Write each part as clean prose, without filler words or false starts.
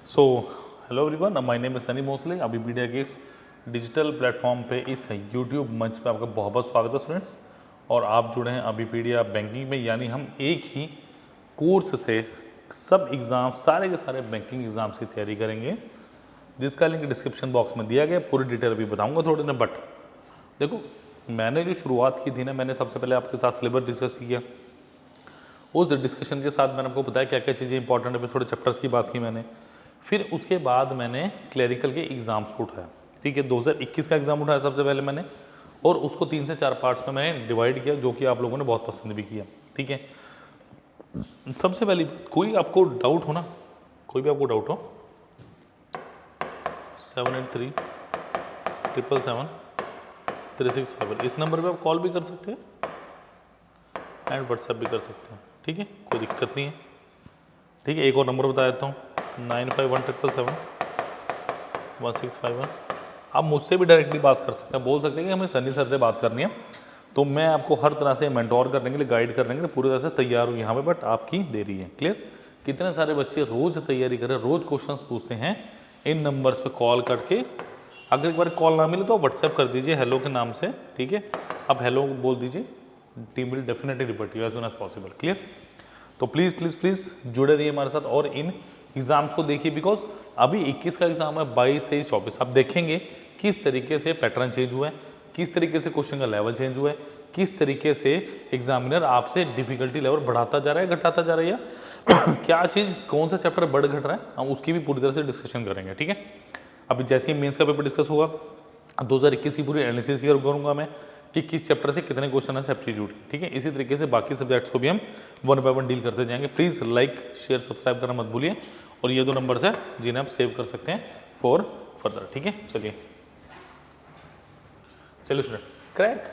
So hello everyone, my name is Sunny Bhosle. अभी media के इस डिजिटल प्लेटफॉर्म पे, इस यूट्यूब मंच पे आपका बहुत बहुत स्वागत है स्टूडेंट्स। और आप जुड़े हैं अभिपीडिया बैंकिंग में, यानी हम एक ही कोर्स से सब एग्ज़ाम, सारे के सारे बैंकिंग एग्ज़ाम्स की तैयारी करेंगे, जिसका लिंक डिस्क्रिप्शन बॉक्स में दिया गया। पूरी डिटेल अभी बताऊँगा थोड़ी देर। बट देखो, मैंने जो शुरुआत की थी ना, मैंने सबसे पहले आपके साथ सिलेबस डिस्कस किया। उस डिस्कशन के साथ मैंने आपको बताया क्या क्या चीज़ें इंपॉर्टेंट है, फिर थोड़े चैप्टर्स की बात की मैंने। फिर उसके बाद मैंने क्लरिकल के एग्ज़ाम्स को उठाया। ठीक है, 2021 का एग्ज़ाम उठाया सबसे पहले मैंने, और उसको 3 से 4 पार्ट्स में मैंने डिवाइड किया, जो कि आप लोगों ने बहुत पसंद भी किया। ठीक है, सबसे पहले कोई आपको डाउट हो ना, कोई भी आपको डाउट हो, 7837773651 इस नंबर पे आप कॉल भी कर सकते हैं एंड व्हाट्सएप भी कर सकते हैं। ठीक है, कोई दिक्कत नहीं है। ठीक है, एक और नंबर बता देता हूँ, 9517771651। आप मुझसे भी डायरेक्टली बात कर सकते हैं, बोल सकते हैं कि हमें सनी सर से बात करनी है, तो मैं आपको हर तरह से मेंटोर करने के लिए, गाइड करने के लिए पूरी तरह से तैयार हूँ यहाँ पे। बट आपकी देरी है। क्लियर? कितने सारे बच्चे रोज़ तैयारी कर रहे हैं, रोज़ क्वेश्चंस पूछते हैं, इन नंबर्स पे कॉल करके। अगर एक बार कॉल ना मिले तो व्हाट्सएप कर दीजिए हेलो के नाम से। ठीक है, आप हेलो बोल दीजिए, team will definitely report you as soon as possible. Clear? तो प्लीज़ प्लीज़ प्लीज़ जुड़े रहिए हमारे साथ और इन एग्ज़ाम्स को देखिए, बिकॉज अभी 21 का एग्ज़ाम है, 22, 23, 24। आप देखेंगे किस तरीके से पैटर्न चेंज हुआ है, किस तरीके से क्वेश्चन का लेवल चेंज हुआ है, किस तरीके से एग्जामिनर आपसे डिफिकल्टी लेवल बढ़ाता जा रहा है, घटाता जा रहा है, या क्या चीज़, कौन सा चैप्टर बढ़ घट रहा है, हम उसकी भी पूरी तरह से डिस्कशन करेंगे। ठीक है, अभी जैसे ही मेंस का पेपर डिस्कस हुआ, 2021 की पूरी एनालिसिस क्लियर करूंगा मैं कि किस चैप्टर से कितने क्वेश्चन है एप्टीट्यूड। ठीक है, इसी तरीके से बाकी सब्जेक्ट्स को भी हम 1 बाय 1 डील करते जाएंगे। प्लीज़ लाइक, शेयर, सब्सक्राइब करना मत भूलिए, और ये 2 नंबर्स है जिन्हें आप सेव कर सकते हैं फॉर फर्दर। ठीक है, चलिए student, crack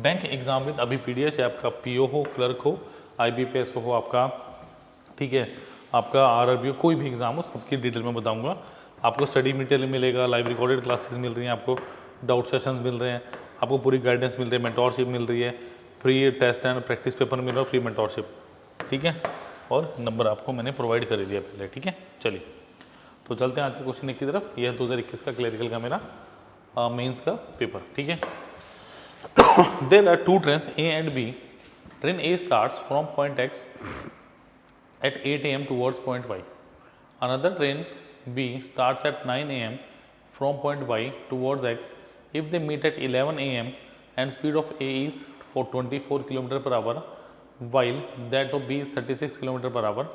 bank exam with Abhipedia, चाहे आपका पीओ हो, क्लर्क हो, आईबीपीएस हो आपका, ठीक है, आपका आरआरबी हो, कोई भी एग्जाम हो, सबकी डिटेल में बताऊंगा। आपको स्टडी मटेरियल मिलेगा, लाइव रिकॉर्डेड क्लासेस मिल रही हैं, आपको डाउट सेशंस मिल रहे हैं, आपको पूरी गाइडेंस मिल रही है, मेंटोरशिप मिल रही है, free test and practice paper मिल रहा है, फ्री मेंटोरशिप। ठीक है, और नंबर आपको मैंने प्रोवाइड कर दिया पहले। ठीक है, चलिए तो चलते हैं आज के क्वेश्चन की तरफ। यह 2021 का क्लरिकल का मेरा मेंस का पेपर। ठीक है, there are two trains A and B. Train A starts from point X at 8 a.m. towards point Y. Another train B starts at 9 a.m. from point Y towards X. If they meet at 11 a.m. and speed of A is for 24 km per hour, while that of B is 36 km per hour,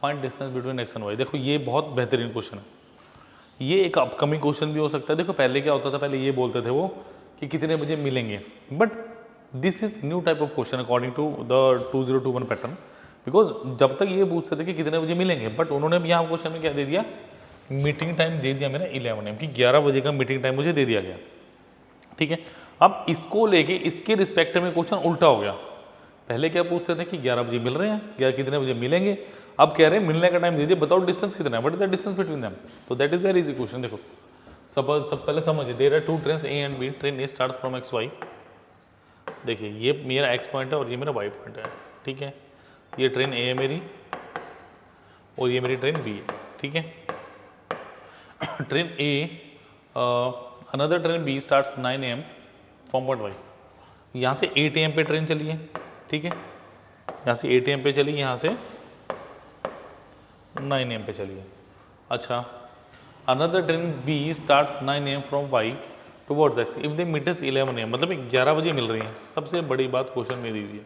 find distance between X and Y. देखो, ये बहुत बेहतरीन question है। ये एक upcoming question भी हो सकता है। देखो, पहले क्या होता था, पहले ये बोलते थे वो कि कितने बजे मिलेंगे, but this is new type of question according to the 2021 pattern. Because जब तक ये पूछते थे कि कितने बजे मिलेंगे, बट उन्होंने भी यहाँ क्वेश्चन में क्या दे दिया, मीटिंग टाइम दे दिया मेरा 11 am, कि 11 बजे का मीटिंग टाइम मुझे दे दिया गया। ठीक है, अब इसको लेके इसके रिस्पेक्ट में क्वेश्चन उल्टा हो गया। पहले क्या पूछते थे कि 11 बजे मिल रहे हैं, 11 कितने बजे मिलेंगे, अब कह रहे हैं मिलने का टाइम दे दिए, बताओ डिस्टेंस कितना है, what is the distance between them. तो that is very easy question. देखो, सब पहले समझिए, there are two trains A and B, train A starts from X Y. देखिए, ये मेरा एक्स पॉइंट है और ये मेरा वाई पॉइंट है। ठीक है, ये ट्रेन ए है मेरी और ये मेरी ट्रेन बी है। ठीक है, train A, another train B starts 9 am from point Y. यहाँ से 8 am पे ट्रेन चली है। ठीक है, यहाँ से 8 am पे चली, यहाँ से 9 am पे चली है। अच्छा, another train B starts 9 am from Y towards X, if they meet is 11 am, मतलब 11 बजे मिल रही है। सबसे बड़ी बात क्वेश्चन में दीजिए।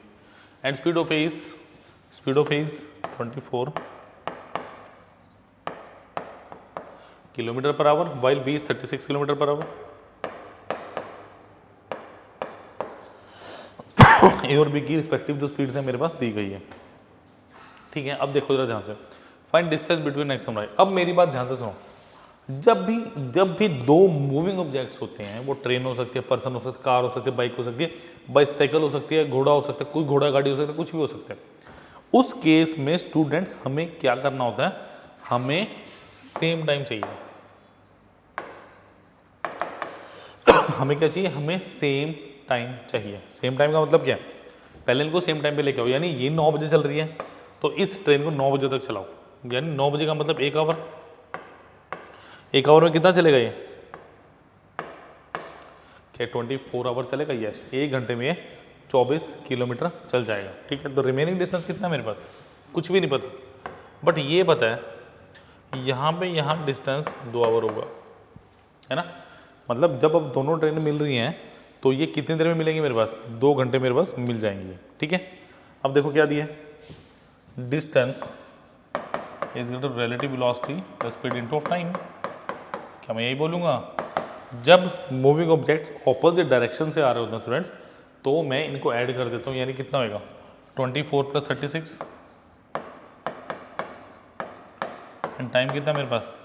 And speed of A is 24 kilometre per hour, while B is 36 kilometre per hour. A और बी की रिस्पेक्टिव जो स्पीड्स है मेरे पास दी गई है। ठीक है, अब देखो जरा ध्यान से, find distance between X and Y. अब मेरी बात ध्यान से सुनो, जब भी दो मूविंग ऑब्जेक्ट्स होते हैं, वो ट्रेन हो सकती है, पर्सन हो सकती है, कार हो सकती है, बाइक हो सकती है, बाइसाइकिल हो सकती है, घोड़ा हो सकता है, कोई घोड़ा गाड़ी हो सकता है, कुछ भी हो सकता है। उस केस में स्टूडेंट्स हमें क्या करना होता है, हमें सेम टाइम चाहिए। हमें क्या चाहिए, हमें सेम टाइम चाहिए। सेम टाइम का मतलब क्या है, पहले इनको सेम टाइम पे लेके आओ, यानी ये 9 बजे चल रही है तो इस ट्रेन को 9 बजे तक चलाओ, यानी 9 बजे का मतलब 1 आवर। 1 आवर में कितना चलेगा ये, क्या 24 आवर चलेगा? यस, 1 घंटे में 24 किलोमीटर चल जाएगा। ठीक है, तो रिमेनिंग डिस्टेंस कितना है मेरे पास, कुछ भी नहीं पता, बट ये पता है यहाँ पे यहाँ डिस्टेंस 2 आवर होगा, है ना। मतलब जब अब दोनों ट्रेनें मिल रही हैं तो ये कितनी देर में मिलेंगी मेरे पास, 2 घंटे मेरे पास मिल जाएंगी। ठीक है, अब देखो क्या दिया है, distance is equal to relative velocity plus speed into of time. क्या मैं यही बोलूँगा, जब मूविंग ऑब्जेक्ट्स ऑपोजिट डायरेक्शन से आ रहे होते हैं स्टूडेंट्स, तो मैं इनको ऐड कर देता हूँ, यानी कितना होएगा 24 प्लस 36, एंड टाइम कितना मेरे पास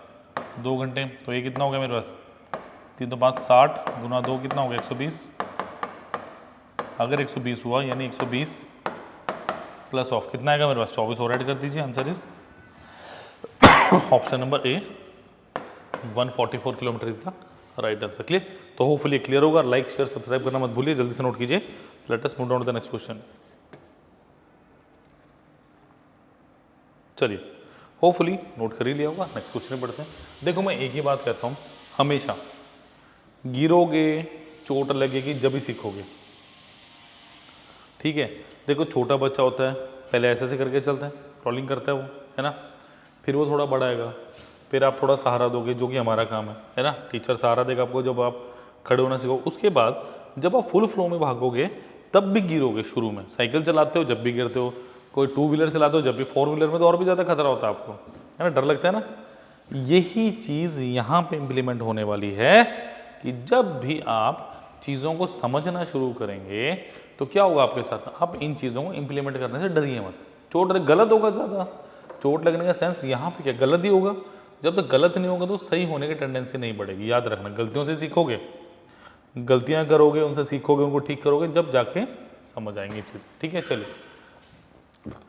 2 घंटे, तो ये कितना हो गया मेरे पास 3 तो 5 60 गुना 2 कितना हो गया 120। अगर 120 हुआ यानी 120 प्लस ऑफ कितना आएगा मेरे पास 24 और ऐड कर दीजिए, answer is option number A 144 kilometre is the right answer. Clear, तो होपफुली क्लियर होगा। लाइक शेयर सब्सक्राइब करना मत भूलिए, जल्दी से नोट कीजिए। Let us move down to the next question. चलिए, होपफुली नोट कर ही लिया होगा। नेक्स्ट क्वेश्चन में पढ़ते हैं। देखो मैं एक ही बात कहता हूँ, हमेशा गिरोगे चोट लगेगी जब ही सीखोगे। ठीक है, देखो छोटा बच्चा होता है, पहले ऐसे करके चलता है, क्रॉलिंग करता है वो, है ना। फिर वो थोड़ा बड़ा आएगा, फिर आप थोड़ा सहारा दोगे, जो कि हमारा काम है ना। टीचर सहारा देगा आपको जब आप खड़े होना सीखो। उसके बाद जब आप फुल फ्लो में भागोगे तब भी गिरोगे। शुरू में साइकिल चलाते हो जब भी गिरते हो, कोई 2 व्हीलर चलाते हो जब भी, 4 व्हीलर में तो और भी ज़्यादा खतरा होता है आपको, है ना, डर लगता है ना। यही चीज़ यहाँ पे इम्प्लीमेंट होने वाली है कि जब भी आप चीज़ों को समझना शुरू करेंगे तो क्या होगा आपके साथ, आप इन चीज़ों को इम्प्लीमेंट करने से डरिए मत। चोट गलत होगा ज़्यादा, चोट लगने का सेंस यहाँ पे क्या गलत ही होगा। जब तक गलत नहीं होगा तो सही होने की टेंडेंसी नहीं बढ़ेगी। याद रखना, गलतियों से सीखोगे, गलतियाँ करोगे, उनसे सीखोगे, उनको ठीक करोगे, जब जाके समझ आएंगी चीज़। ठीक है, चलिए।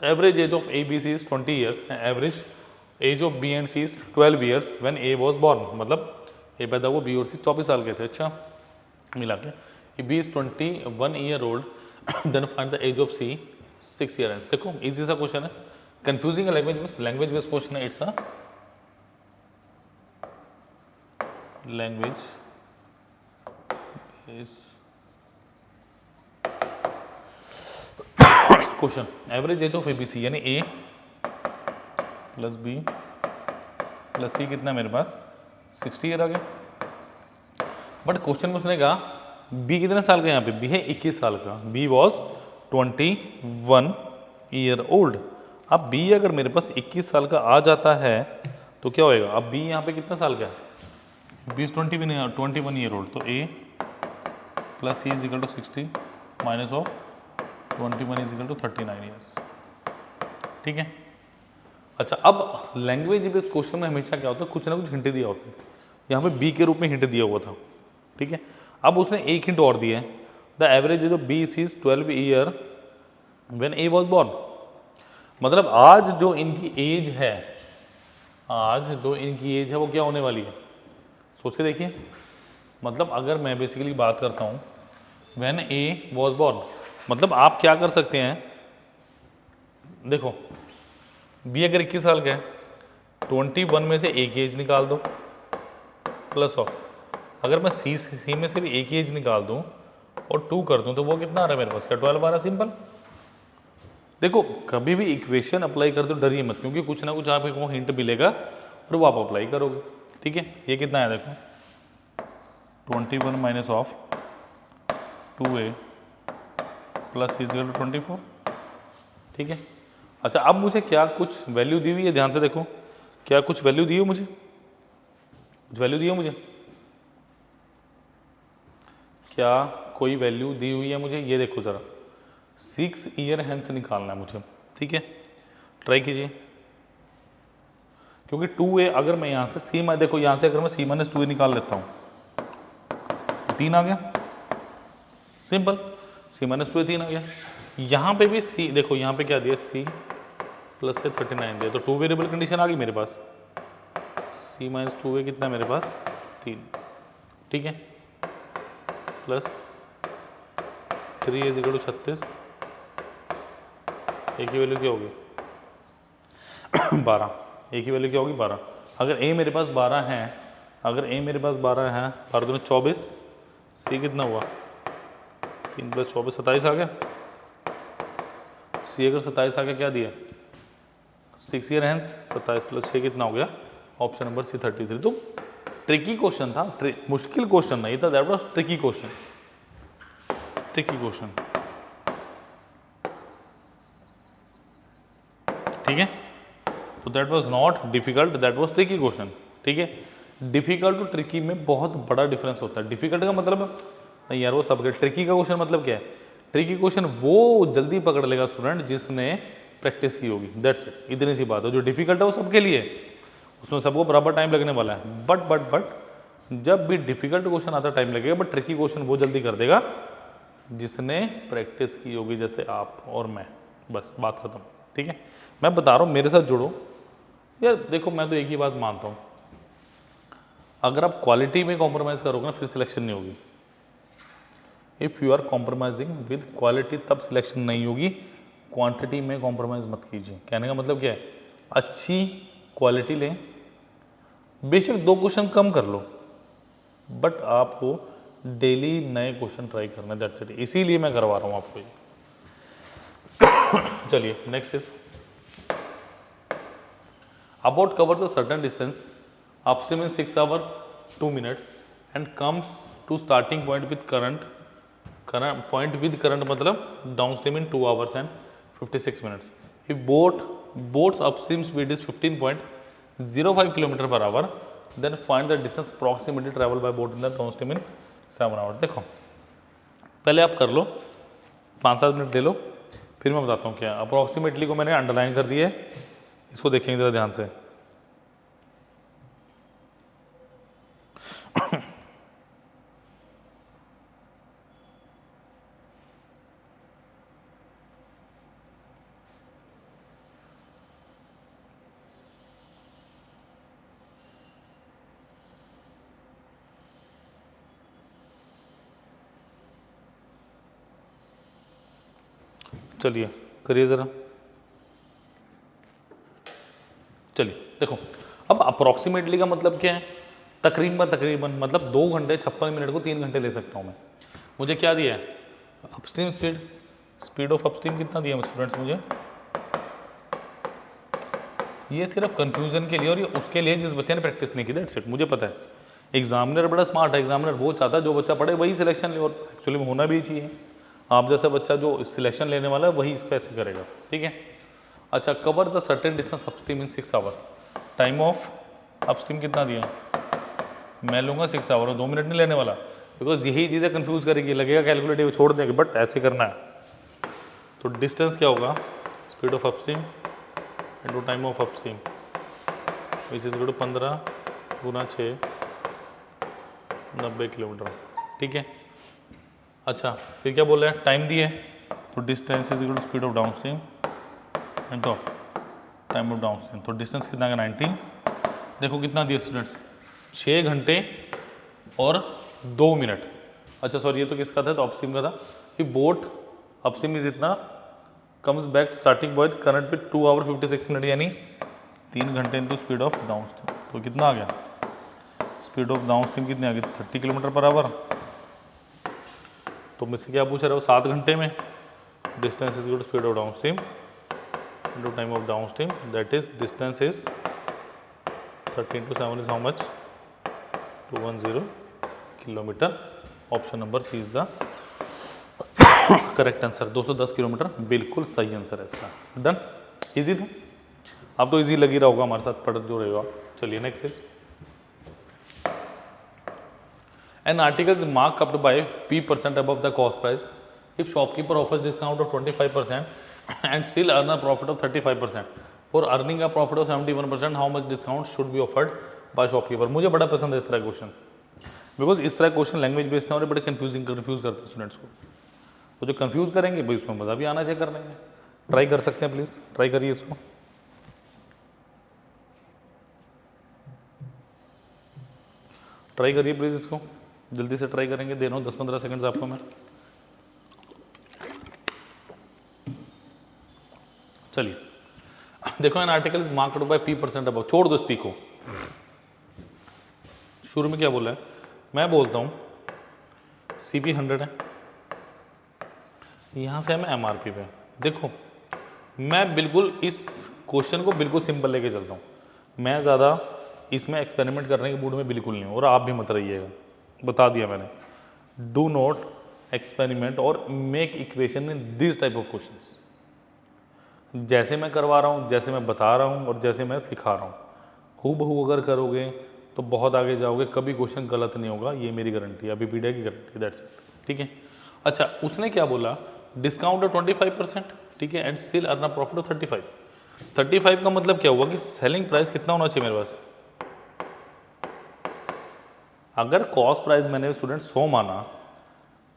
Average age of A B C is 20 years, average age of B and C is 12 years when A was born. मतलब ए पैदा हुआ, बी और सी 24 साल के थे। अच्छा, मिला के B is 21 year old, then find the age of C 6 years. देखो इजी सा क्वेश्चन है, कंफ्यूजिंग लैंग्वेज बेस्ड क्वेश्चन है। It's a language question. Average age of A B C यानी A plus B plus C कितना है मेरे पास 60 year आ गया। But question में उसने कहा बी कितने साल का, यहाँ पे बी है 21 साल का, बी वॉज 21 ईयर ओल्ड। अब बी अगर मेरे पास 21 साल का आ जाता है तो क्या होएगा, अब बी यहाँ पे कितना साल का है, बी इज 21 ईयर ओल्ड, तो A plus C is equal to 60 minus of 21 is equal to 39 years. ठीक है। अच्छा, अब लैंग्वेज बेस्ड क्वेश्चन में हमेशा क्या होता है, कुछ ना कुछ हिंट दिया होता है। यहाँ पे बी के रूप में हिंट दिया हुआ था। ठीक है, अब उसने एक हिंट और दिया है, the average age of B is 12 year when A was born. मतलब आज जो इनकी एज है, आज जो इनकी एज है वो क्या होने वाली है, सोच के देखिए। मतलब अगर मैं बेसिकली बात करता हूँ व्हेन ए वाज बोर्न, मतलब आप क्या कर सकते हैं, देखो बी अगर 21 साल का है, 21 में से एक एज निकाल दो प्लस ऑफ, अगर मैं सी में से भी एक एज निकाल दूं और 2 कर दूं तो वो कितना आ रहा है मेरे पास, क्या 12 आ रहा है। सिंपल। देखो कभी भी इक्वेशन अप्लाई कर दो डरिए मत, क्योंकि कुछ ना कुछ आपको हिंट मिलेगा और वो आप अप्लाई करोगे। ठीक है, ये कितना है देखो 21 minus of 2a plus is 24। ठीक है। अच्छा, अब मुझे क्या कुछ वैल्यू दी हुई है, ध्यान से देखो, क्या कुछ वैल्यू दी हो मुझे, कुछ वैल्यू दी हो मुझे, क्या कोई वैल्यू दी हुई है मुझे, ये देखो ज़रा 6 ईयर हैंस निकालना है मुझे। ठीक है, ट्राई कीजिए, क्योंकि 2a अगर मैं यहाँ से सी में, देखो यहाँ से अगर मैं सी माइनस 2a निकाल लेता हूँ 3 आ गया, सिंपल, सी माइनस 2a 3 आ गया। यहाँ पे भी सी, देखो यहाँ पे क्या दिया, सी प्लस है 39 दिया, तो 2 वेरिएबल कंडीशन आ गई मेरे पास, सी माइनस 2a कितना मेरे पास 3। ठीक है, प्लस 3 इज इक्वल टू 36, ए की वैल्यू क्या होगी 12, ए की वैल्यू क्या होगी 12। अगर ए मेरे पास 12 है, अगर ए मेरे पास 12 है, 12 दूनी 24, सी कितना हुआ 3 + 24 27 आ गया। सी अगर 27 आ गया क्या दिया 6 ईयर हैंस, 27 + 6 कितना हो गया, ऑप्शन नंबर सी 33। तो ट्रिकी क्वेश्चन था, मुश्किल क्वेश्चन नहीं था, that was tricky question, tricky question, ठीक है। तो that was not difficult, that was tricky question, ठीक है। डिफिकल्ट टू ट्रिकी में बहुत बड़ा डिफरेंस होता है। डिफिकल्ट का मतलब नहीं यार वो सबके, ट्रिकी का क्वेश्चन मतलब क्या है, ट्रिकी क्वेश्चन वो जल्दी पकड़ लेगा स्टूडेंट जिसने प्रैक्टिस की होगी, दैट्स इट, इतनी सी बात है। जो डिफिकल्ट है वो सबके लिए, उसमें सबको बराबर टाइम लगने वाला है, बट जब भी डिफिकल्ट क्वेश्चन आता टाइम लगेगा, बट ट्रिकी क्वेश्चन वो जल्दी कर देगा जिसने प्रैक्टिस की होगी, जैसे आप और मैं, बस बात खत्म, ठीक है। मैं बता रहा हूँ मेरे साथ जुड़ो यार। देखो मैं तो एक ही बात मानता हूँ, अगर आप क्वालिटी में कॉम्प्रोमाइज़ करोगे ना फिर सिलेक्शन नहीं होगी। If you are compromising with quality तब सिलेक्शन नहीं होगी, क्वांटिटी में कॉम्प्रोमाइज़ मत कीजिए। कहने का मतलब क्या है, अच्छी क्वालिटी लें, बेशक 2 क्वेश्चन कम कर लो, बट आपको डेली नए क्वेश्चन ट्राई करना, दैट्स इट, इसीलिए मैं करवा रहा हूँ आपको ये। चलिए next is about cover the certain distance upstream in 6 hours 2 minutes and comes to starting point with current मतलब downstream in 2 hours and 56 minutes। if boat's upstream speed is 15.05 km/h, then find the distance approximately traveled by boat in the downstream in 7 hours। देखो पहले आप कर लो 5-7 minute ले लो, फिर मैं बताता हूँ क्या। अप्रोक्सीमेटली को मैंने अंडरलाइन कर दिया है, इसको देखेंगे जरा ध्यान से। चलिए करिए ज़रा, चलिए देखो अब अप्रोक्सीमेटली का मतलब क्या है, तकरीबन मतलब 2 घंटे 56 मिनट को 3 घंटे ले सकता हूँ मैं। मुझे क्या दिया है अपस्ट्रीम स्पीड ऑफ अपस्ट्रीम कितना दिया स्टूडेंट्स मुझे, ये सिर्फ कंफ्यूजन के लिए और ये उसके लिए जिस बच्चे ने प्रैक्टिस नहीं की, दैट्स इट। मुझे पता है एग्जामिनर बड़ा स्मार्ट है, एग्जामिनर वो चाहता है जो बच्चा पढ़े वही सिलेक्शन ले, और एक्चुअली में होना भी चाहिए। आप जैसा बच्चा जो सिलेक्शन लेने वाला है वही इसको ऐसे करेगा, ठीक है। अच्छा, cover the certain distance upstream in 6 hours, time of upstream कितना दिया, मैं लूँगा 6 hours, 2 मिनट नहीं लेने वाला, बिकॉज यही चीज़ें कंफ्यूज करेगी, लगेगा कैलकुलेटिव छोड़ देंगे, बट ऐसे करना है। तो डिस्टेंस क्या होगा, speed of upstream into time of upstream which is equal to 15 × 6 90 kilometre, ठीक है। अच्छा फिर क्या बोल रहे हैं, टाइम दिए, तो distance is equal to speed of downstream into time of downstream. तो डिस्टेंस कितना है 90, देखो कितना दिया स्टूडेंट्स 6 घंटे और 2 मिनट। अच्छा सॉरी ये तो किसका था, तो अपस्ट्रीम का था कि बोट अपस्ट्रीम इज इतना comes back starting point current with 2 hours 56 minutes, यानी 3 घंटे इंटू स्पीड ऑफ डाउनस्ट्रीम। तो कितना आ गया, स्पीड ऑफ डाउनस्ट्रीम कितनी आ गई 30 km/h। तो मुझसे क्या पूछ रहे हो 7 घंटे में, distance is equal to speed of downstream into time of downstream, that is distance is 30 × 7 is how much 210 kilometre. Option number C is the correct answer, 210 kilometre बिल्कुल सही आंसर है इसका। डन, इजी था, आप तो इजी लगी रहा होगा हमारे साथ पढ़ जो रहे हो आप। चलिए next is an article is mark up by P% above the cost price if shopkeeper offers discount of 25% and still earn a profit of 35%, for earning a profit of 71% how much discount should be offered by shopkeeper। मुझे बड़ा पसंद है इस तरह question, because इस तरह question language based है और बड़े कंफ्यूज करते हैं स्टूडेंट्स को। वो जो कंफ्यूज करेंगे भाई उसमें मज़ा भी आना चाहिए करने में। ट्राई कर सकते हैं, प्लीज़ ट्राई करिए इसको। ट्राई करिए प्लीज़ इसको, जल्दी से ट्राई करेंगे, दे रहा हूँ 10-15 सेकंड्स आपको मैं। चलिए देखो, an article is marked by P% above, छोड़ दो इस P को। शुरू में क्या बोला है, मैं बोलता हूँ CP 100 है, यहाँ से मैं MRP पे। देखो मैं बिल्कुल इस क्वेश्चन को बिल्कुल सिंपल लेके चलता हूँ, मैं ज़्यादा इसमें एक्सपेरिमेंट करने के मूड में बिल्कुल नहीं हूँ, और आप भी मत रहिएगा, बता दिया मैंने। डू नॉट एक्सपेरिमेंट और make equation in this type of questions. जैसे मैं करवा रहा हूँ, जैसे मैं बता रहा हूँ और जैसे मैं सिखा रहा हूँ, हूबहू अगर करोगे तो बहुत आगे जाओगे, कभी क्वेश्चन गलत नहीं होगा, ये मेरी गारंटी है, अभी पीडिया की गारंटी, दैट्स इट। ठीक है, अच्छा उसने क्या बोला, डिस्काउंट 25%, ठीक है, and still earn a profit of 35 का मतलब क्या हुआ कि सेलिंग प्राइस कितना होना चाहिए मेरे पास। अगर कॉस्ट प्राइस मैंने स्टूडेंट 100 माना,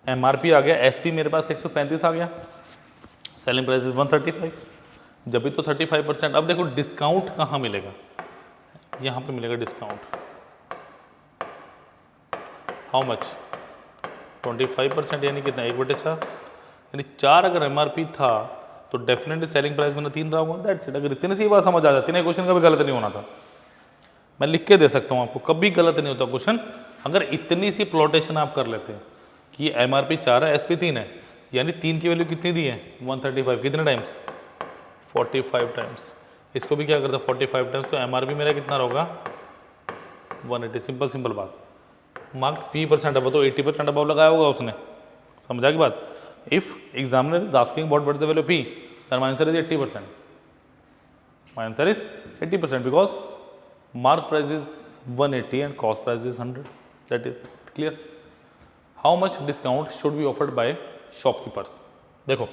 MRP आ गया, SP मेरे पास 135 आ गया, सेलिंग प्राइस इज 135, जब भी तो 35%। अब देखो डिस्काउंट कहाँ मिलेगा, यहाँ पे मिलेगा डिस्काउंट, हाउ मच, 25%, यानी कितना, 1/4, यानी 4 अगर MRP था तो डेफिनेटली सेलिंग प्राइस मैंने 3 रहा होगा, दैट्स इट। अगर इतनी सी बात समझ आ जाती ना, क्वेश्चन कभी गलत नहीं होना था, मैं लिख के दे सकता हूँ आपको, कभी गलत नहीं होता क्वेश्चन, अगर इतनी सी प्लॉटेशन आप कर लेते हैं कि MRP 4 है, SP 3 है, यानी 3 की वैल्यू कितनी दी है, 135, कितने टाइम्स, 45 टाइम्स। इसको भी क्या करता, 45 टाइम्स, तो MRP मेरा कितना होगा, 180। सिंपल बात, मार्क P% अब तो 80% अबव लगाया होगा उसने, समझा की बात। If examiner is asking what the value P, then my answer is 80%, my answer is 80% because mark price is 180 and cost price is 100, that is clear। how much discount should be offered by shopkeepers। देखो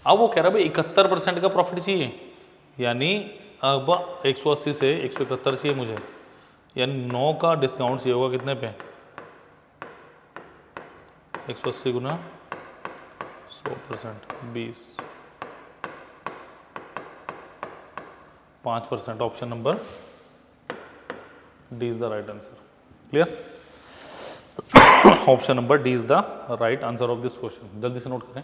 अब वो कह रहा है भाई 71% का profit चाहिए, यानी अब 180 से 171 चाहिए मुझे, यानी 9 का डिस्काउंट चाहिए होगा कितने पे, 180 गुना 100%, 20, 5%। Option number D is the right answer, clear. Option number D is the right answer of this question, जल्दी से नोट करें।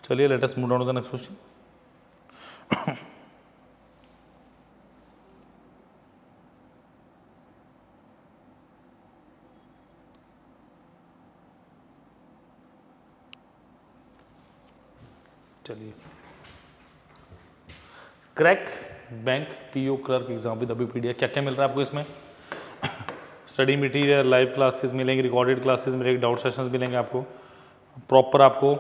चलिए let us move down to the next question. चलिए, crack bank PO clerk exam with अभी पीडिया, क्या क्या मिल रहा है आपको इसमें, स्टडी मटेरियल, लाइव क्लासेस मिलेंगे, रिकॉर्डेड क्लासेस मिलेंगे, डाउट सेशंस मिलेंगे आपको, प्रॉपर आपको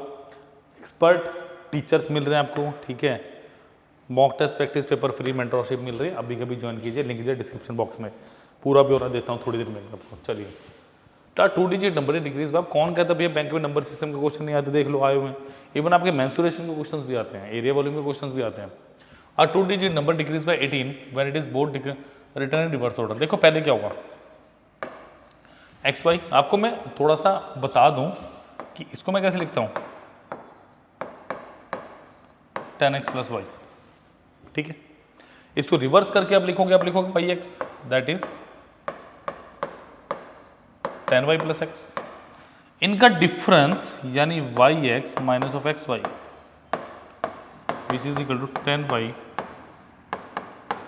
एक्सपर्ट टीचर्स मिल रहे हैं आपको, ठीक है, mock test practice paper free, mentorship मिल रही है, अभी कभी ज्वाइन कीजिए, लिंक दीजिए डिस्क्रिप्शन बॉक्स में, पूरा ब्यौरा देता हूँ थोड़ी देर में आपको। चलिए, 2 डिजिट नंबर डिक्रीज, आप कौन कहता है भैया बैंक में नंबर सिस्टम के क्वेश्चन नहीं आते, देख लो आए हुए हैं, इवन आपके मेंसुरेशन के क्वेश्चन भी आते हैं, एरिया वॉल्यूम के क्वेश्चन भी आते हैं। 2 digit number decrease by 18 when it is both return in reverse order. देखो पहले क्या होगा, XY, आपको मैं थोड़ा सा बता दूं कि इसको मैं कैसे लिखता हूं, 10x + y, ठीक है, इसको रिवर्स करके आप लिखोगे yx, that is 10y + x, इनका डिफरेंस यानी yx minus of xy which is equal to 10y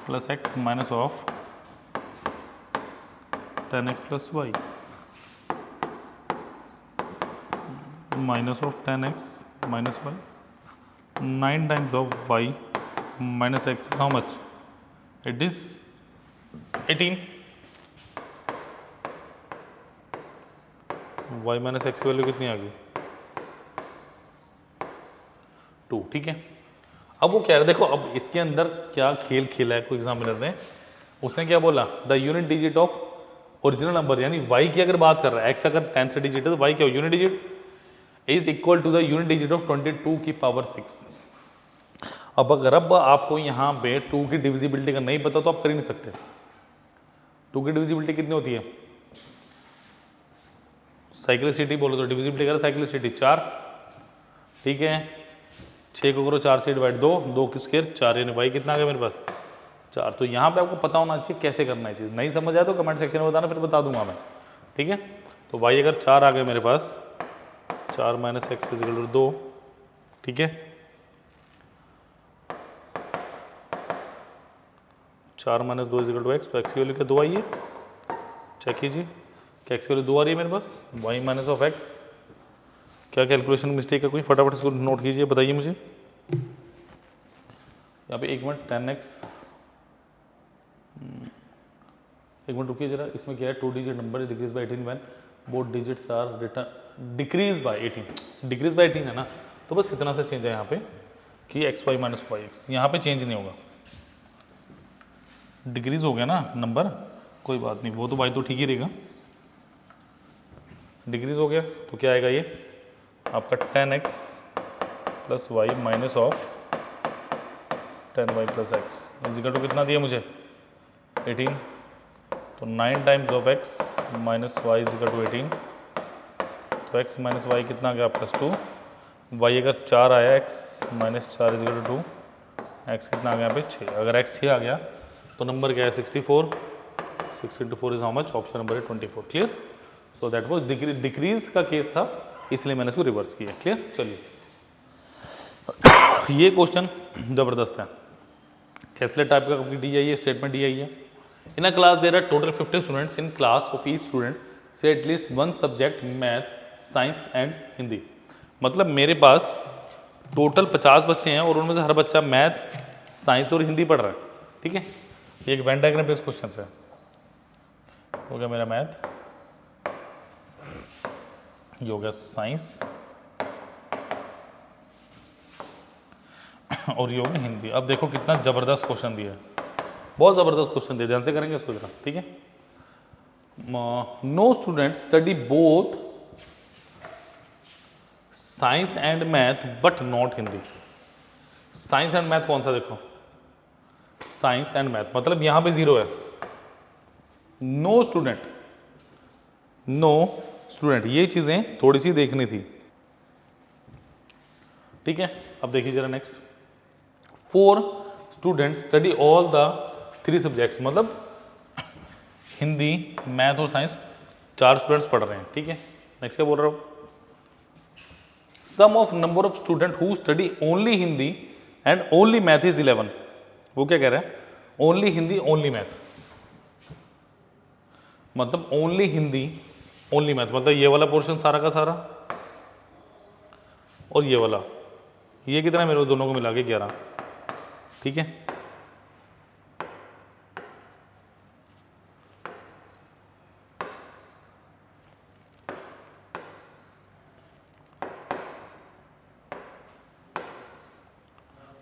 + x minus of 10x + y minus of 10x minus y, 9 times of y minus x is how much, it is 18, y minus x की value कितनी आ गई, 2, ठीक है। अब वो कह रहे, देखो अब इसके अंदर क्या खेल खेला है कोई एग्जामिनर ने, उसने क्या बोला, the unit digit of original number, यानी y की अगर बात कर रहा है, x अगर 10th डिजिट है तो y क्या हो, unit digit is equal to the unit digit of 22 की पावर 6। अब अगर अब आपको यहाँ पे 2 की डिविजिबिलिटी का नहीं पता तो आप कर ही नहीं सकते, 2 की डिविजिबिलिटी कितनी होती है? साइक्लिसिटी बोलो तो डिविजिबिलिटी करो, साइक्लिसिटी 4, ठीक है। 6 को करो 4 से डिवाइड 2, 2 की स्क्वायर 4, यानी y कितना आ गया मेरे पास? 4। तो यहाँ पे आपको पता होना चाहिए कैसे करना है चीज़। नहीं समझ आया तो कमेंट सेक्शन में बताना, फिर बता दूंगा मैं, ठीक है। तो y अगर 4 आ गया मेरे पास, 4 minus x is equal to 2, ठीक है। 4 minus 2 is equal to x, तो एक्स की वैल्यू क्या 2 आई है? चेक कीजिए क्या एक्स की वैल्यू 2 आ रही है मेरे पास? y minus of x. क्या कैलकुलेशन मिस्टेक है कोई? फटाफट इसको नोट कीजिए, बताइए मुझे। यहाँ पे 1 मिनट 10x, 1 मिनट रुकिए जरा, इसमें क्या है? 2 digit number decrease by 18 when both digits are return decrease by 18, decrease by 18 है ना, तो बस इतना सा चेंज है यहाँ पे कि x y minus y x, यहाँ पे चेंज नहीं होगा। डिक्रीज हो गया ना नंबर, कोई बात नहीं, वो तो वाई तो ठीक ही रहेगा। डिक्रीज हो गया तो क्या आएगा ये आपका 10x plus y minus of 10y plus x is equal to कितना दिया मुझे? 18। तो 9 times of x minus y is equal to 18, तो x माइनस वाई कितना आ गया प्लस 2, y अगर 4 आया x minus 4 is equal to 2, x कितना आ गया यहाँ पे 6। अगर x 6 आ गया तो नंबर क्या है? 64। 6 into 4 is how much? Option number है 24। Clear? So that was decrease का केस था, इसलिए मैंने इसको रिवर्स किया। क्लियर? चलिए ये क्वेश्चन जबरदस्त है। कैसलेट टाइप का दी आई है, स्टेटमेंट दी आई है। In a class there are total 50 students, in class of each student से at least 1 subject math, science and Hindi. मतलब मेरे पास टोटल 50 बच्चे हैं और उनमें से हर बच्चा मैथ, साइंस और हिंदी पढ़ रहा है, ठीक है। ये एक वेन डायग्राम बेस्ड क्वेश्चन है। हो गया मेरा मैथ, ये हो गया साइंस और ये हो गया हिंदी। अब देखो कितना जबरदस्त क्वेश्चन दिया है, बहुत जबरदस्त क्वेश्चन दिया, ध्यान से करेंगे इसको जरा, ठीक है। No student study both science and math but not Hindi. Science and math कौन सा? देखो साइंस एंड मैथ, मतलब यहां पे 0 है। नो स्टूडेंट, नो स्टूडेंट, ये चीजें थोड़ी सी देखनी थी, ठीक है। अब देखिए जरा next, 4 student study all the 3 subjects, मतलब हिंदी, मैथ और साइंस 4 स्टूडेंट्स पढ़ रहे हैं, ठीक है। नेक्स्ट क्या बोल रहा हूं? Sum of number of student who study only Hindi and only math is 11। वो क्या कह रहा है? ओनली हिंदी ओनली मैथ, मतलब ओनली हिंदी ओनली मैथ, मतलब ये वाला पोर्शन सारा का सारा और ये वाला, ये कितना है मेरे दोनों को मिला के 11, ठीक है।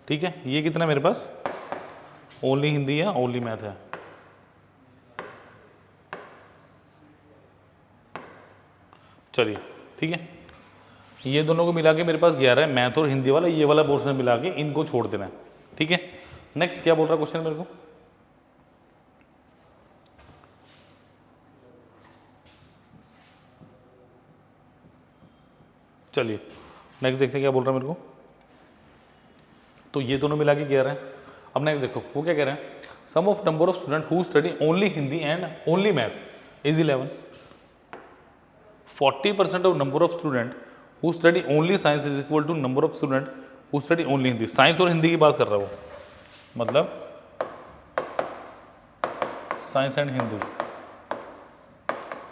ठीक है, ये कितना मेरे पास? ओनली हिंदी है, ओनली मैथ है। चलिए ठीक है, ये दोनों को मिला के मेरे पास 11 है, मैथ और हिंदी वाला, ये वाला पोर्शन मिला के इनको छोड़ देना है, ठीक है। नेक्स्ट क्या बोल रहा है क्वेश्चन मेरे को? चलिए नेक्स्ट देखते हैं क्या बोल रहा है मेरे को। तो ये दोनों मिला के 11 है। अब नेक्स्ट देखो वो क्या कह रहे हैं? Sum of number of student who study only Hindi and only math is 11। 40% of number of student who study only science is equal to number of student who study only Hindi. Science और हिंदी की बात कर रहा है वो, मतलब साइंस एंड हिंदी,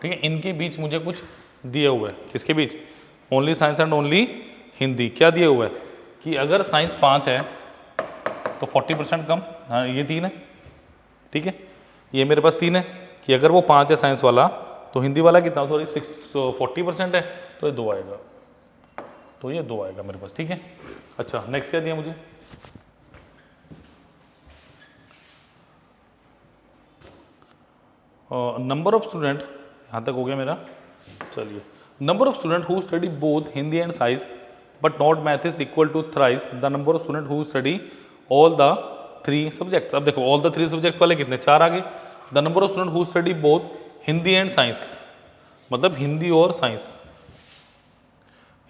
ठीक है। इनके बीच मुझे कुछ दिया हुआ है, किसके बीच? Only science and only Hindi. क्या दिया हुआ है कि अगर साइंस 5 है तो 40% कम, हाँ ये 3 है, ठीक है। ये मेरे पास 3 है कि अगर वो 5 है साइंस वाला तो हिंदी वाला कितना? सॉरी 40% है, तो ये 2 आएगा, तो ये 2 आएगा मेरे पास, ठीक है। अच्छा नेक्स्ट क्या दिया मुझे? नंबर ऑफ स्टूडेंट, यहाँ तक हो गया मेरा। चलिए, number of student who study both Hindi and science but not math is equal to thrice the number of student who study all the 3 subjects. अब देखो ऑल द 3 सब्जेक्ट्स वाले कितने? 4 आ गए। The number of student who study both Hindi and science, मतलब हिंदी और science,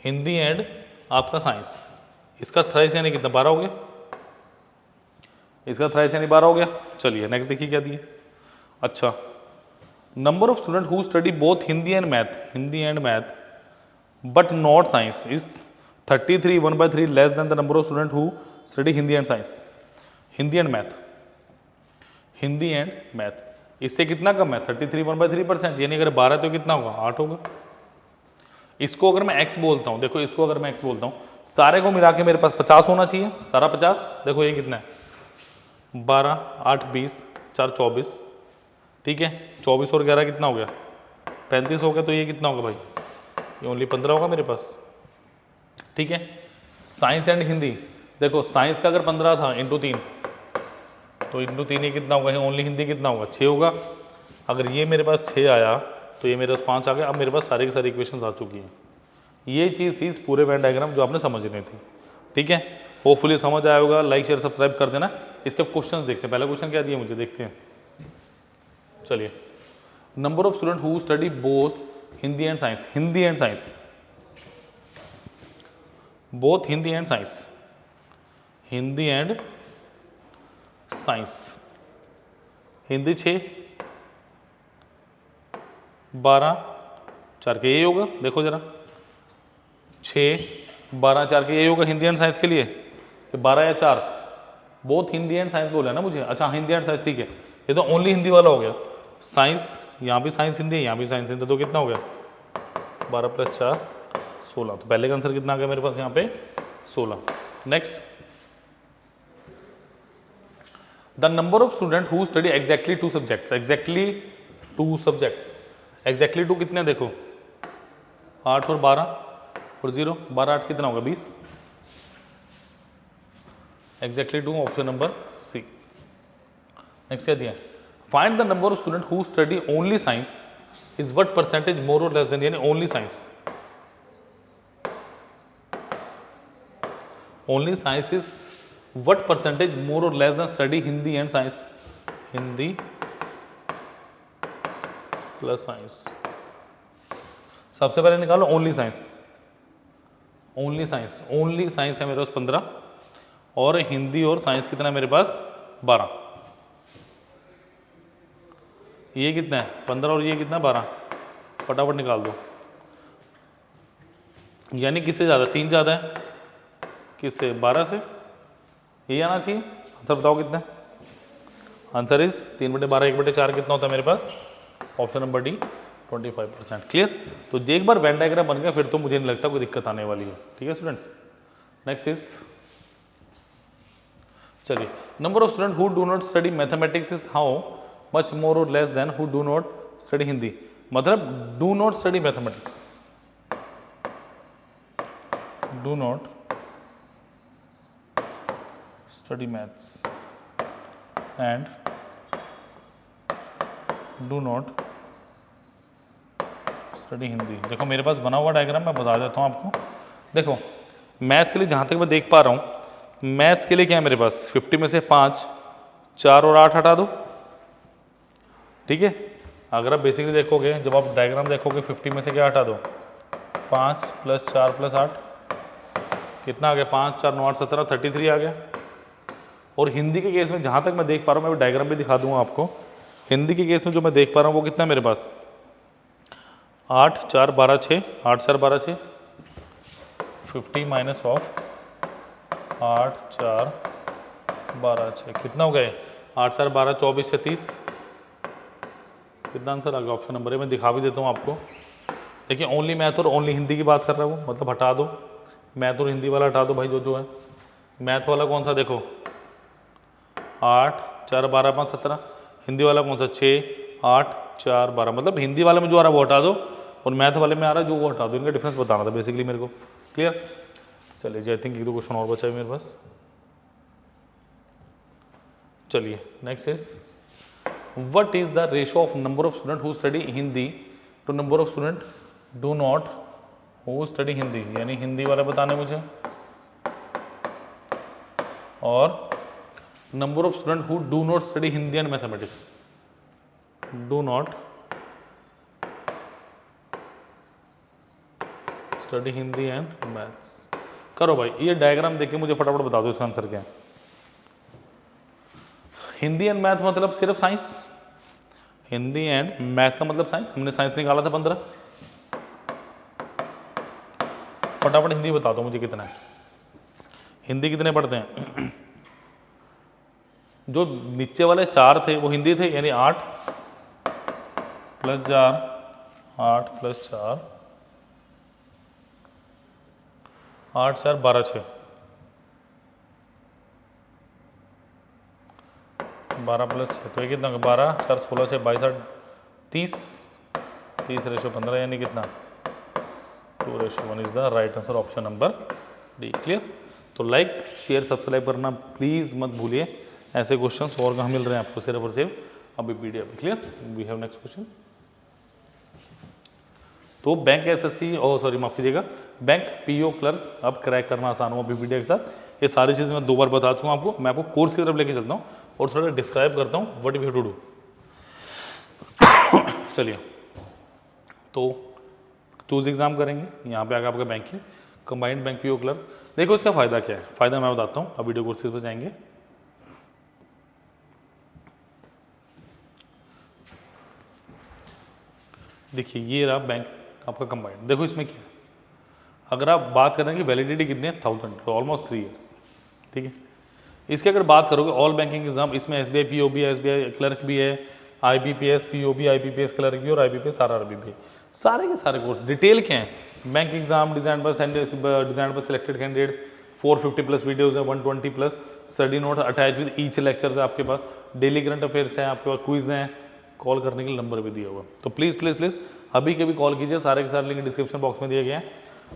Hindi and आपका science, इसका thrice यानी कितना 12 हो गया, इसका थ्राइस यानी 12 हो गया। चलिए नेक्स्ट देखिए क्या दिए। अच्छा, number of student who study both Hindi and math but not science is 33 1/3 less than the number of student who study Hindi and science. Hindi and math इससे कितना कम है 33 1/3%, यानी अगर 12 तो कितना होगा 8 होगा। इसको अगर मैं x बोलता हूं, देखो इसको अगर मैं x बोलता हूं, सारे को मिला के मेरे पास 50 होना चाहिए, सारा 50। देखो ये कितना है 12 8 20 4 24, ठीक है 24 और 11 कितना हो गया 35 हो गया। तो ये कितना होगा भाई, ये ओनली 15 होगा मेरे पास, ठीक है। साइंस एंड हिंदी, देखो साइंस का अगर 15 था इंटू 3, तो इंटू 3 ये कितना होगा, ओनली हिंदी कितना होगा 6 होगा। अगर ये मेरे पास 6 आया तो ये मेरे पास 5 आ गया। अब मेरे पास सारी की सारी इक्वेशंस आ चुकी हैं। ये चीज़ थी इस पूरे वेन डायग्राम जो आपने समझनी थी, ठीक है। होपफुली समझ आया होगा। लाइक शेयर सब्सक्राइब कर देना। इसके क्वेश्चंस देखते हैं। पहला क्वेश्चन क्या दिया मुझे, देखते हैं। चलिए, number of student who study both Hindi and science, both Hindi and science, Hindi 6 12 4 के यही होगा। देखो जरा 6 12 4 के यही होगा हिंदी एंड साइंस के लिए, कि 12 या 4 बोथ हिंदी एंड साइंस बोला है ना मुझे। अच्छा हिंदी एंड साइंस, ठीक है। ये तो ओनली हिंदी वाला हो गया। साइंस, यहाँ भी साइंस हिंदी है, यहाँ भी साइंस हिंदी, तो कितना हो गया 12 + 4 16। तो पहले का आंसर कितना आ गया मेरे पास यहाँ पे 16। Next, the number of student who study exactly 2 subjects, exactly 2 कितने, देखो 8 और 12 और 0, 12 8 कितना होगा 20। Exactly 2 option number C. Next क्या दिया, find the number of student who study only science is what percentage more और लेस देन, यानी only science is what percentage more और less than study Hindi and science, Hindi plus science. सबसे पहले निकालो only science है मेरे पास 15 और हिंदी और साइंस कितना है मेरे पास 12। ये कितना है 15 और ये कितना है 12, फटाफट निकाल दो। यानी किससे ज़्यादा, 3 ज़्यादा है, किससे 12 से, ये आना चाहिए। आंसर बताओ कितना है, आंसर इज 3/12 1/4 कितना होता है मेरे पास, ऑप्शन नंबर डी 25%। क्लियर। तो जो एक बार वेन डायग्राम बन गया फिर तो मुझे नहीं लगता कोई दिक्कत आने वाली है, ठीक है स्टूडेंट्स। नेक्स्ट इज, चलिए, number of student who do not study mathematics is how much more और less than who do not study Hindi. मतलब do not study mathematics, do not study maths and do not study Hindi. देखो मेरे पास बना हुआ diagram मैं बता देता हूँ आपको। देखो मैथ्स के लिए जहाँ तक मैं देख पा रहा हूँ, मैथ्स के लिए क्या है मेरे पास 50 में से 5 4 और 8 हटा दो, ठीक है। अगर आप बेसिकली देखोगे, जब आप डायग्राम देखोगे 50 में से क्या हटा दो 5 + 4 + 8 कितना आ गया 5 4 9 8 17 33 आ गया। और हिंदी के केस में जहाँ तक मैं देख पा रहा हूँ, मैं डायग्राम भी दिखा दूंगा आपको। हिंदी के केस में जो मैं देख पा रहा हूँ वो कितना है मेरे पास 8 4 12 6 8 4 12 6 50 माइनस ऑफ 8 4 12 6 कितना हो गए 8 4 12 24 36। कितना आंसर आ गया, ऑप्शन नंबर ए। मैं दिखा भी देता हूँ आपको। देखिए ओनली मैथ और ओनली हिंदी की बात कर रहा हूँ, मतलब हटा दो मैथ और हिंदी वाला, हटा दो भाई जो है। मैथ वाला कौन सा, देखो 8 4 12 5 17। हिंदी वाला कौन सा 6 8 4 12। मतलब हिंदी वाले में जो आ रहा है वो हटा दो और मैथ वाले में आ रहा है जो वो हटा दो। इनका डिफरेंस बताना था बेसिकली मेरे को। क्लियर। चलिए जी, आई थिंक 1-2 क्वेश्चन और बचा है मेरे पास। चलिए next is, what is the ratio of number of student who study Hindi to number of student do not who study Hindi. यानी हिंदी वाला बताने मुझे, और number of student who do not study Hindi and mathematics. Do not study Hindi and maths. करो भाई, ये diagram देख के मुझे फटाफट बता दो इसका आंसर क्या है। हिंदी एंड मैथ मतलब सिर्फ साइंस, हिंदी एंड मैथ का मतलब साइंस, हमने साइंस निकाला था 15। फटाफट हिंदी बता दो मुझे कितना है, हिंदी कितने पढ़ते हैं। जो नीचे वाले 4 थे वो हिंदी थे, यानी 8 + 4, 8 + 4, 8 4 12 6, 12 + 6 तो ये कितना, 12 4 16 6 22 8 30, 30:15 यानी कितना, 2:1 is the right answer, option number D. Clear. तो लाइक शेयर सब्सक्राइब करना प्लीज़ मत भूलिए, ऐसे क्वेश्चंस और कहाँ मिल रहे हैं आपको, सिर्फ और सिर्फ अभी PDF. Clear. We have next question. तो बैंक एसएससी, सॉरी माफ कीजिएगा, बैंक पीओ क्लर्क अब क्रैक करना आसान हुआ पीपीटी के साथ। ये सारी चीज़ें मैं 2 बार बता चुका हूँ आपको। मैं आपको कोर्स की तरफ लेके चलता हूँ और थोड़ा डिस्क्राइब करता हूँ what you have to do. चलिए, तो चूज एग्जाम करेंगे, यहाँ पे आगे आपका banking combined bank PO clerk. देखो इसका फायदा क्या है, फायदा मैं बताता हूँ। अब वीडियो कोर्सेज पर जाएंगे। देखिए ये रहा बैंक आपका कंबाइंड। देखो इसमें क्या है, अगर आप बात करें कि वैलिडिटी कितनी है, 1000, तो ऑलमोस्ट 3 ईयर्स। ठीक है। इसके अगर बात करोगे ऑल बैंकिंग एग्जाम, इसमें एसबीआई पीओबी, एसबीआई क्लर्क भी है, आईबीपीएस पीओबी, आईबीपीएस क्लर्क भी और आईबीपीएस आरआरबी भी। सारे के सारे कोर्स डिटेल के हैं। Bank exam design by selected candidates, 450+ videos है, 120+ study note attach with each lectures है आपके पास, डेली करंट अफेयर्स है आपके पास, क्विज हैं, कॉल करने के लिए नंबर भी दिया हुआ। तो प्लीज़ प्लीज़ प्लीज़ अभी के भी कॉल कीजिए, सारे के सारे लिंक डिस्क्रिप्शन बॉक्स में दिए गए हैं।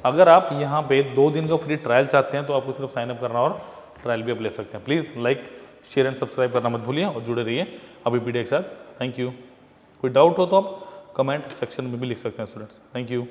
अगर आप यहाँ पे 2 दिन का फ्री ट्रायल चाहते हैं तो आपको सिर्फ साइन अप करना और ट्रायल भी आप ले सकते हैं। Please like share and subscribe करना मत भूलिए और जुड़े रहिए अभी पीडीएफ के साथ। Thank you. कोई डाउट हो तो आप कमेंट सेक्शन में भी लिख सकते हैं स्टूडेंट्स। Thank you.